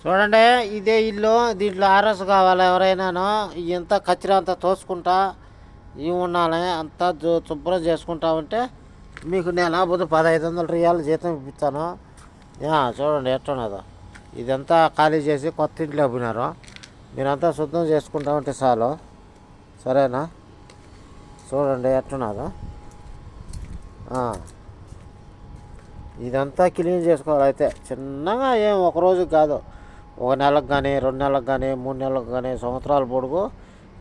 చూడండి, ఇదే ఇల్లు. దీంట్లో ఆర్ఎస్ కావాలి ఎవరైనాను. ఇంత కచ్చిరా అంతా తోసుకుంటా ఇవి ఉండాలి. అంతా శుభ్రం చేసుకుంటా ఉంటే మీకు నేను బుద్ధ 1500 రియాలు జీతం ఇప్పిస్తాను. చూడండి ఎట్టున్నదో. ఇదంతా ఖాళీ చేసి కొత్త ఇంట్లో పోయినారు. మీరంతా శుద్ధం చేసుకుంటా ఉంటే చాలు. సరేనా? చూడండి ఎట్టున్నదో. ఇదంతా క్లీన్ చేసుకోవాలి. అయితే చిన్నగా ఏం ఒకరోజు కాదు, 1 నెలకు కానీ 2 నెలలకు కానీ 3 నెలలకు కానీ సంవత్సరాల పొడుగు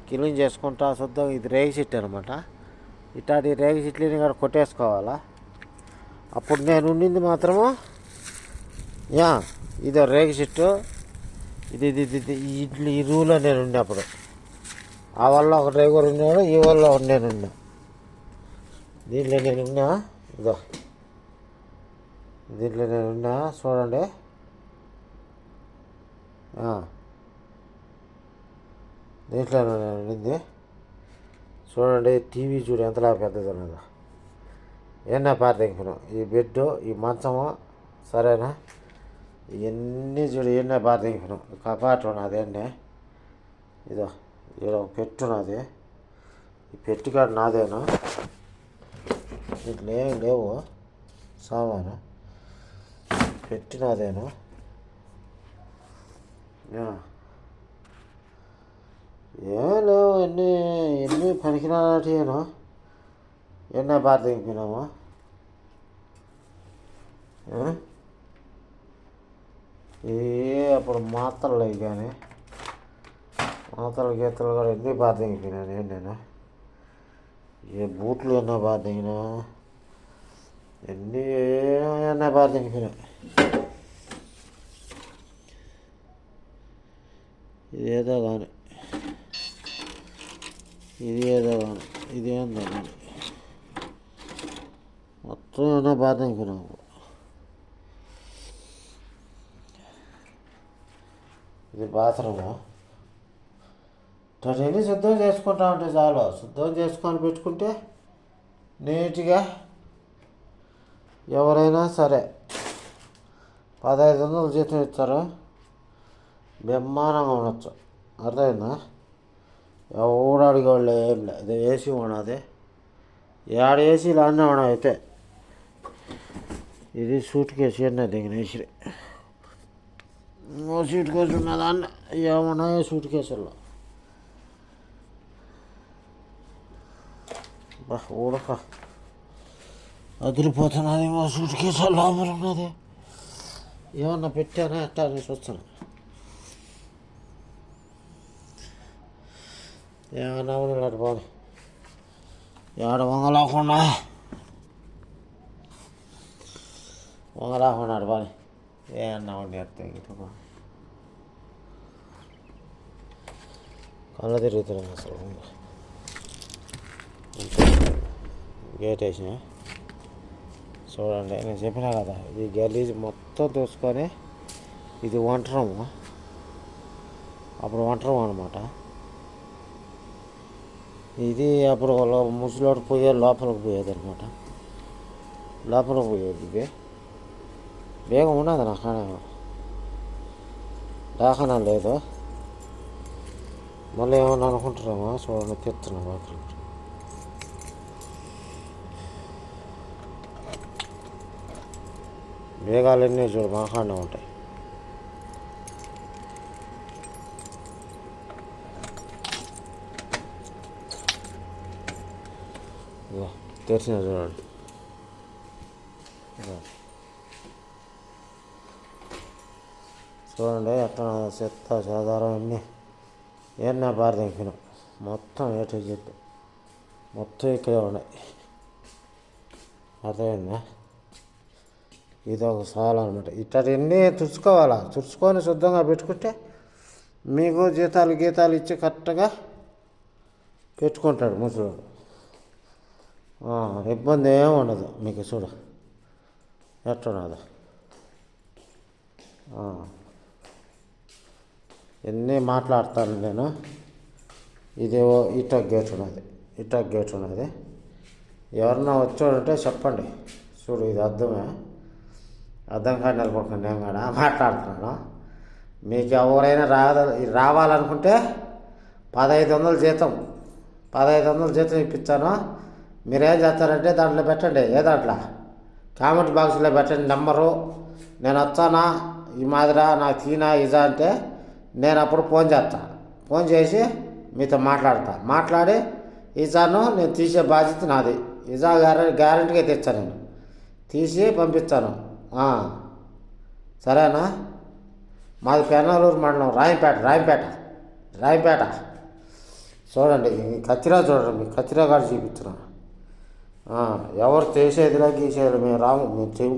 క్లీన్ చేసుకుంటా శుద్ధం. ఇది రేగి చెట్టు అనమాట. ఇట్లాంటి రేగి చెట్లని కూడా కొట్టేసుకోవాలా. అప్పుడు నేను ఉండింది మాత్రము ఇదో రేగి చెట్టు. ఇది ఇట్లా ఈ రూలో నేను ఉన్నప్పుడు ఆ వల్ల ఒక డ్రైవర్ ఉన్నాడు, ఈ వల్ల ఒక నేను ఉన్నా. దీంట్లో నేను ఉన్నా. ఇదో దీంట్లో నేను ఉన్నా. చూడండి, దీంట్లో నేను ఉండింది. చూడండి, టీవీ చూడు ఎంతలా పెద్దది ఉన్నదో. ఏనా పారదెంగిపోయినాం. ఈ బెడ్, ఈ మంచము, సరేనా? ఇవన్నీ చూడు ఏనా పారదెంగిపోయినాం. కపాటు ఉన్నది అండి. ఇదో ఇక్కడ ఒక పెట్టు ఉన్నది. ఈ పెట్టు కాడ నాదేనా? ఇట్లా ఏం లేవు సామాను. పెట్టి నాదేనా? ఏం లేవు. ఎన్ని పనికిరాటియేనా? ఎన్న బాధ దిగిపోయినాము. అప్పుడు మాత్రలు అవి కానీ మాత్రలు గీతలు కూడా ఎన్ని బాధ దిగిపోయినాను. నేను ఏ బూట్లు ఎన్నో బాధ దిగినా, ఎన్నో బాధ దిగిపోయినా. ఇదేదో కానీ ఇది ఏదో కానీ ఇదేందో కానీ మొత్తం ఏమన్నా బాధ అనుకున్నాము. ఇది బాత్రూము. ఇవన్నీ శుద్ధం చేసుకుంటా ఉంటే చాలు. శుద్ధం చేసుకొని పెట్టుకుంటే నీట్గా ఎవరైనా సరే 1500 జీతం ఇస్తారు. బ్రహ్మాండంగా ఉండొచ్చు. అర్థమైందా? ఎవడు అడిగేవాళ్ళు ఏం లేదు. ఇది ఏసీ ఉన్నది. ఏడ ఏసీలు అన్నీ ఉన్నాయి. అయితే ఇది సూట్ కేసు అన్నీ దిగిన ఏసీ. సూట్ కేసు ఉన్నది అన్న ఏమున్నాయి సూట్ కేసుల్లో. ఉడక అదిరిపోతున్నది. సూట్ కేసు లోపల ఉన్నది. ఏమన్నా పెట్టానా ఎట్టా అని చూస్తాను. ఏమన్నా ఉన్నాడు పోనీ. ఏడ వంగలేకుండా పోనీ. ఏమన్నా ఉండి ఎత్తాయి కళ్ళు తిరుగుతున్నాయి అసలు. గేట్ వేసిన చూడండి. నేను చెప్పినా కదా, ఈ గలీజ్ మొత్తం చూసుకొని ఇది వంట రూము. అప్పుడు వంట రూమ్ అనమాట. ఇది అప్పుడు ముసలోడు లోపలికి పోయేది అనమాట. లోపలికి పోయేది. ఇది బేగం ఉన్నది నా కాడ. దాఖనా లేదు. మళ్ళీ ఏమన్నా అనుకుంటారేమో. చూడండి తెస్తున్నాం బాత్రూమ్. బేగాలన్నీ చూడు మా కాడనే ఉంటాయి. తెరిచిన చూడండి. చూడండి ఎట్లా చెత్త సాధారణ అన్నీ ఏమన్నా బాధ దింపినాం. మొత్తం ఏటో చెట్టు మొత్తం ఇక్కడే ఉన్నాయి. అర్థమైందా? ఇది ఒక సాల్ అనమాట. ఇట్లన్నీ తుడుచుకోవాలా. తుడుచుకొని శుద్ధంగా పెట్టుకుంటే మీకు గీతాలు ఇచ్చి కరెక్ట్గా పెట్టుకుంటాడు ముసలోడు. ఇబ్బంది ఏమి ఉండదు మీకు. చూడు ఎట్టున్నదో. ఎన్ని మాట్లాడతాను నేను. ఇదేవో ఇటా గేట్ ఉన్నది. ఎవరన్నా వచ్చాడంటే చెప్పండి. చూడు ఇది అర్థమే. అర్థం కాదు నిలబడుకుని నేను కూడా మాట్లాడుతున్నాను. మీకు ఎవరైనా రావాలనుకుంటే 1500 జీతం 1500 జీతం ఇప్పించాను. మీరేం చేస్తారంటే దాంట్లో పెట్టండి, ఏ దాంట్లో కామెంట్ బాక్స్లో పెట్టండి నెంబరు. నేను వచ్చానా ఈ మాదిరా నాకు తీనా ఇజా అంటే నేను అప్పుడు ఫోన్ చేస్తాను. ఫోన్ చేసి మీతో మాట్లాడి ఇజాను నేను తీసే బాధ్యత నాది. ఇజా గ్యారెంటీగా తెచ్చాను, నేను తీసి పంపిస్తాను. సరేనా? మాది పెన్నలూరు మండలం, రాయంపేట. చూడండి కత్తిరా, చూడండి మీకు కత్తిరా కాడ చూపించిన. ఎవరు చేసేదిలా గీసేది మేము మేము చెయ్యం.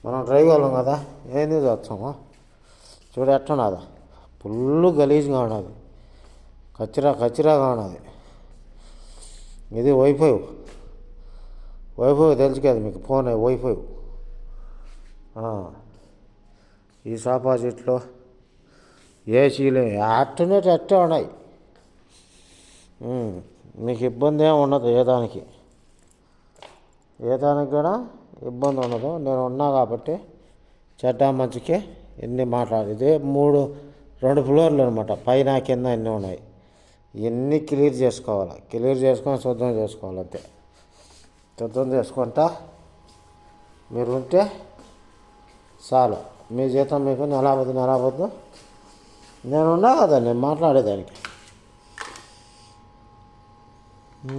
మనం డ్రైవర్లం కదా, ఏంది చూస్తాము. చూడు ఎట్టున్నదా, ఫుల్ గలీజ్గా ఉన్నది, కచ్చిరాగా ఉన్నది. ఇది వైఫై తెలుసు కదా మీకు, ఫోన్ వైఫై. ఈ సోఫా సెట్లు ఏసీలు అట్టే ఉన్నాయి. మీకు ఇబ్బంది ఏమి ఉండదు, ఏ దానికి కూడా ఇబ్బంది ఉండదు. నేను ఉన్నా కాబట్టి చెడ్డ మంచికి ఎన్ని మాట్లాడి. ఇదే 2 ఫ్లోర్లు అనమాట, పైన కింద అన్నీ ఉన్నాయి. ఇవన్నీ క్లియర్ చేసుకొని శుద్ధం చేసుకోవాలి అంతే. శుద్ధం చేసుకుంటా మీరు ఉంటే చాలు. మీ జీతం మీకు నెల పొద్దు నేను ఉన్నా కదా, నేను మాట్లాడేదానికి,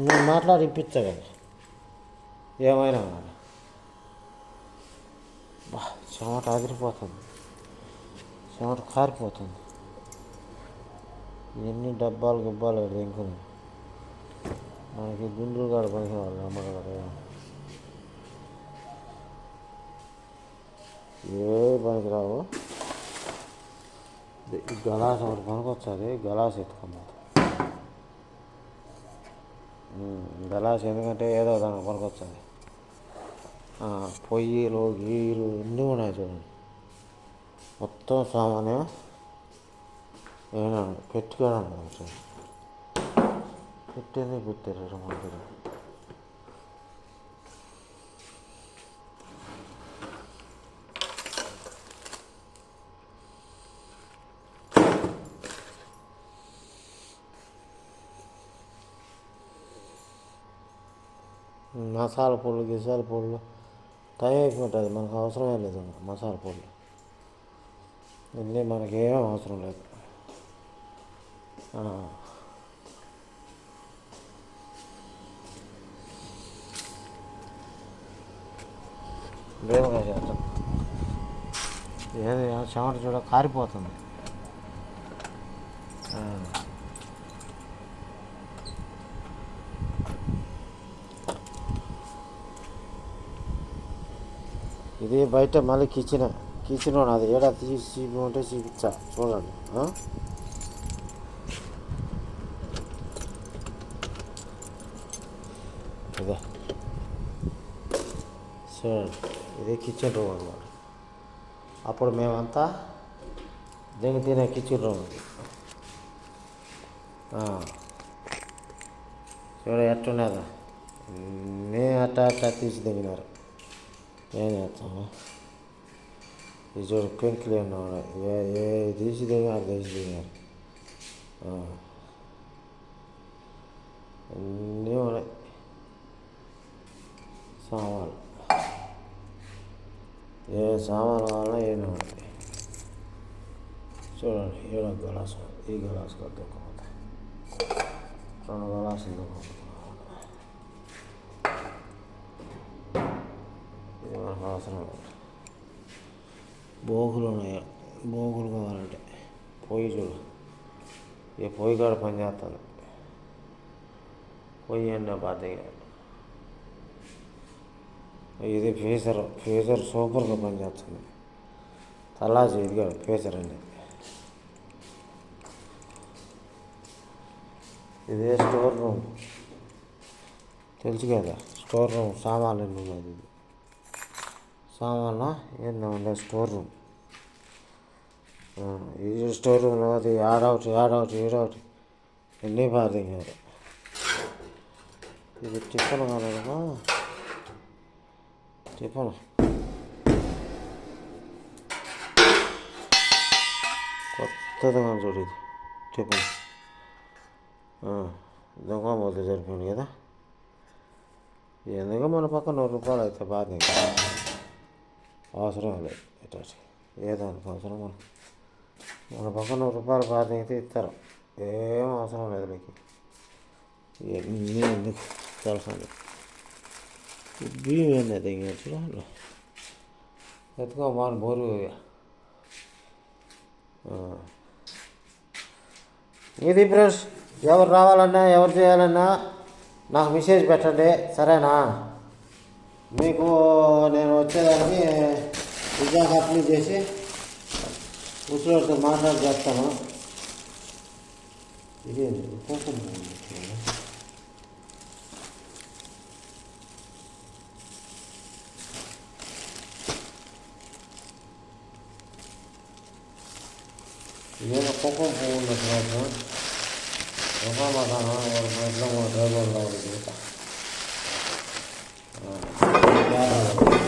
నేను మాట్లాడి ఇప్పించా కదా ఏమైనా. చెమట ఆగిరిపోతుంది, చెమట కారిపోతుంది. ఎన్ని డబ్బాలు ఇంకొని మనకి గుండ్రు కాడ పనికి వాళ్ళు అమ్మగారు ఏ పనికి రావు. గలాస్ ఒకటి పనికొచ్చాది, గలాస్ ఎత్తుకున్నది. గలాస్ ఎందుకంటే ఏదో దానికి పనికొచ్చాది. పొయ్యిలు గీరు అన్నీ ఉన్నాయి చూడండి. మొత్తం సామాన్యం ఏమైనా పెట్టుకోవడానికి పెట్టారు మందులు. మసాలా పొళ్ళు టైం అయిపోతుంది, మనకు అవసరమే లేదు. మసాలా పొళ్ళు ఇన్ని మనకేం అవసరం లేదు. వేగంగా చేస్తాం. ఏది చెమట చూడ కారిపోతుంది. ఇది బయట మళ్ళీ కిచెన్ ఉన్నది. ఏడా తీసి ఉంటే చూపించా చూడండి. ఇదే చూడండి, ఇది కిచెన్ రూమ్ అన్నమాట. అప్పుడు మేమంతా తినే కిచెన్ రూమ్ ఇది. చూడ ఎట్టున్నదా, నేను అట్టా తీసి దిగినారు. ఏం చేస్తాము, ఇది చూడు పెంకులు ఎన్నో ఉన్నాయి. ఏ తీసి దిగారు అన్నీ ఉన్నాయి సామాన్లు. ఏ సామాన్లు కావాలన్నా ఏమీ ఉంటాయి. చూడండి, ఏడో గలాసు, ఈ గలాసు దొరకపోతాయి, 2 గలాసులు దొరకపోతాయి. ఇది మనకు అవసరం లేదు. బోగులు ఉన్నాయి, బోగులు కావాలంటే పొయ్యి చూడు, ఈ పొయ్యి కాడ పని చేస్తాను. పొయ్యి అన్న బాధ్యత. ఇది ఫీజర్ సూపర్గా పనిచేస్తుంది. తలాజీ ఇది కాదు ఫీజర్ అనేది. ఇదే స్టోర్ రూమ్, తెలుసు కదా, స్టోర్ రూమ్. సామాన్లు ఎన్ని ఉన్నది, ఇది సామాన్లు ఎన్ని ఉండే స్టోర్ రూమ్. ఇది స్టోర్ రూమ్లో అది ఆడొకటి ఎన్ని బాధించారు. ఇది టిఫిన్ కాలేదమ్మా, టిఫిన్ తదగా చూడు ఇది చెప్పండి. దొంగ మొదలు సరిపోయింది కదా. ఎందుకు మన పక్క 100 రూపాయలు అయితే బాధ ఇంకా అవసరం లేదు. ఇట్లా ఏదానికి అవసరం మన పక్క 100 రూపాయలు బాధ అయితే ఇస్తారు. ఏం అవసరం లేదు మీకు. ఇవన్నీ ఎందుకు తెలుసా బియ్యం ఏంది ఇంకా ఎత్తుకో మన బోరు. ఇది ఫ్రెండ్స్, ఎవరు రావాలన్నా ఎవరు చేయాలన్నా నాకు మెసేజ్ పెట్టండి, సరేనా? మీకు నేను వచ్చేదానికి విజాగా అప్లై చేసి ముసలితో మాట్లాడి చేస్తాను. ఇదేంటి కుంకుమ ఇదేదో కుంకుమ పువ్వు ఉన్నట్టు ఒక మకానం ఒక మెట్లో ఒక డ్రైవర్లో ఉంటుంది.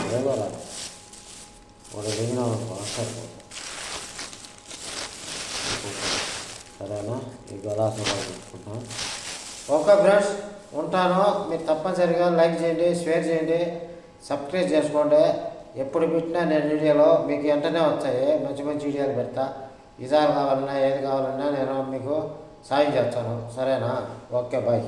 డ్రైవర్ ఒక దిగిన వస్తారు. సరేనా? ఈ గలాసు తీసుకుంటాం. ఓకే ఫ్రెండ్స్, ఉంటాను. మీరు తప్పనిసరిగా లైక్ చేయండి, షేర్ చేయండి, సబ్స్క్రైబ్ చేసుకోండి. ఎప్పుడు పెట్టినా నేను వీడియోలో మీకు వెంటనే వచ్చాయి. మంచి మంచి వీడియోలు పెడతా. ఇజాలు కావాలన్నా ఏది కావాలన్నా నేను మీకు సాయం చేస్తాను, సరేనా? Okay, bye.